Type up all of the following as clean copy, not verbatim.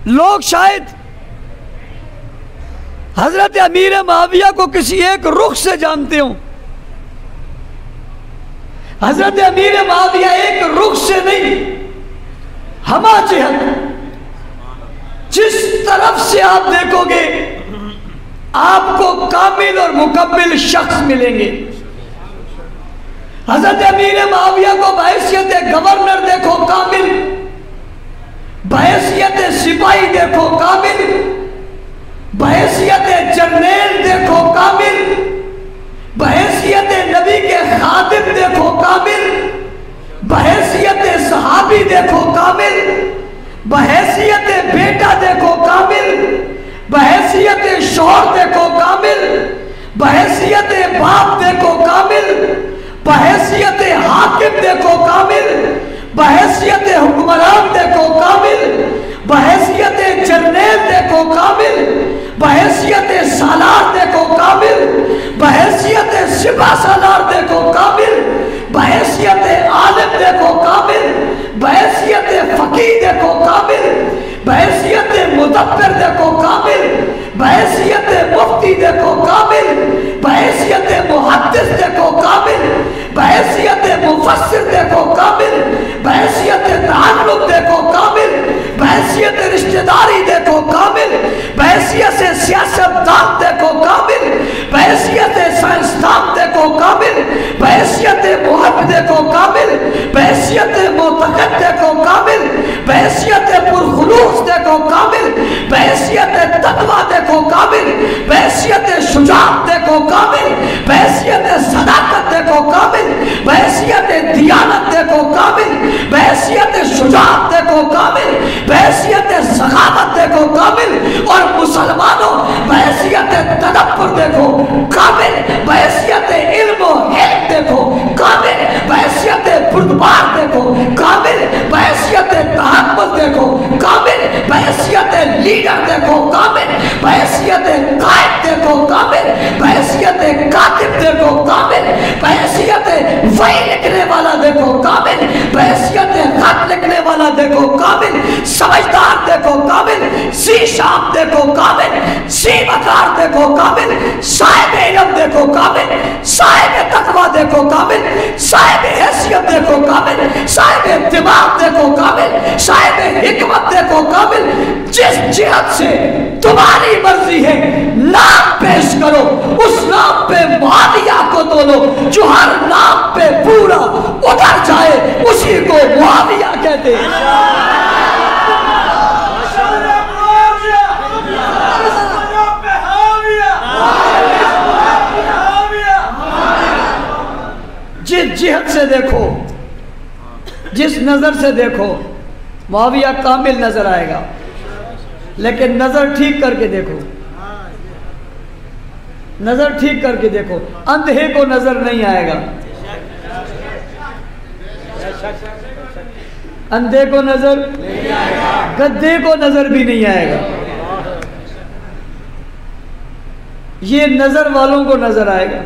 लोग शायद हजरत अमीर मुआविया को किसी एक रुख से जानते हो। हजरत अमीर मुआविया एक रुख से नहीं, हमा जिहत, जिस तरफ से आप देखोगे आपको कामिल और मुकम्मिल शख्स मिलेंगे। हजरत अमीर मुआविया को बहैसियत गवर्नर देखो कामिल, बहैसियत सिपाही देखो कामिल, बहैसियत जर्नैल देखो कामिल, बहैसियत नबी के खादिम देखो कामिल, बहैसियत सहाबी देखो कामिल, बहैसियत बेटा देखो कामिल, बहैसियत शौहर देखो कामिल, बहैसियत बाप देखो कामिल, बहैसियत हाकिम देखो कामिल, बहैसियत हुक्मरान देखो कामिल, बहैसियत जर्नैल देखो कामिल, बहैसियत सालार देखो कामिल, बहैसियत सिपा सालार देखो कामिल, बहैसियत आलिम देखो कामिल, बहैसियत फकीह देखो कामिल, बहैसियत मुदब्बिर देखो कामिल, बहैसियत मुफ्ती देखो कामिल, बहैसियत मुहद्दिस देखो कामिल, बहैसियत मुफस्सिर देखो कामिल, बहैसियत ताल्लुक देखो कामिल, बहैसियत रिश्तेदारी देखो कामिल, बहैसियत सियासतदान देखो कामिल, बहैसियत साइंसदान देखो कामिल, बहैसियत मुहब्ब देखो कामिल, बहैसियत मुतक़िद देखो कामिल, बहैसियत पुरखुलूस देखो कामिल, बहैसियत तक़वा देखो कामिल, बहैसियत शुजाअत देखो कामिल, बहैसियत सदाकत देखो कामिल, बहैसियत दियानत देखो कामिल, बहैसियत शुजाअत देखो कामिल, बहैसियत सखावत देखो कामिल, और मुसलमानों बहैसियत तदब्बुर देखो कामिल, बहैसियत इल्म हिल्म देखो कामिल, बहैसियत बुर्दबार देखो कामिल, बहैसियत तहम्मुल देखो कामिल, बहैसियत लीडर देखो कामिल, बहैसियत कायद देखो कामिल, बहैसियत कातिब देखो कामिल, बहैसियत वही लिखने वाला देखो कामिल, बहैसियत खत लिखने वाला देखो कामिल, समझदार देखो कामिल, ज़ीशान देखो कामिल, ज़ीवकार देखो कामिल, साहिब इल्म देखो कामिल, साहिब तक़वा देखो कामिल, साहिब हैसियत देखो कामिल, साहिब दिमाग देखो कामिल, साहिब हिकमत देखो कामिल। जिस जिहत से तुम्हारी मर्जी है नाम पेश करो, उस नाम पे मुआविया को तोलो, जो हर नाम पे पूरा उतर जाए उसी को मुआविया कहते हैं। जिस जिहत से देखो, जिस नजर से देखो, मुआविया कामिल नजर आएगा, लेकिन नजर ठीक करके देखो, नजर ठीक करके देखो, अंधे को नजर नहीं आएगा, अंधे को नजर नहीं आएगा, गद्दे को नजर भी नहीं आएगा। ये नजर वालों को नजर आएगा,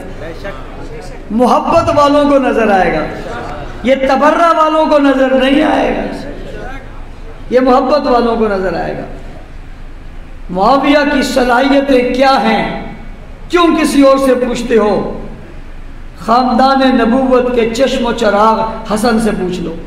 मोहब्बत वालों को नजर आएगा, ये तबर्रा वालों को नजर नहीं आएगा, ये मोहब्बत वालों को नजर आएगा। मुआविया की सलाहियतें क्या हैं, क्यों किसी और से पूछते हो? खानदान नबूवत के चश्म चराग हसन से पूछ लो।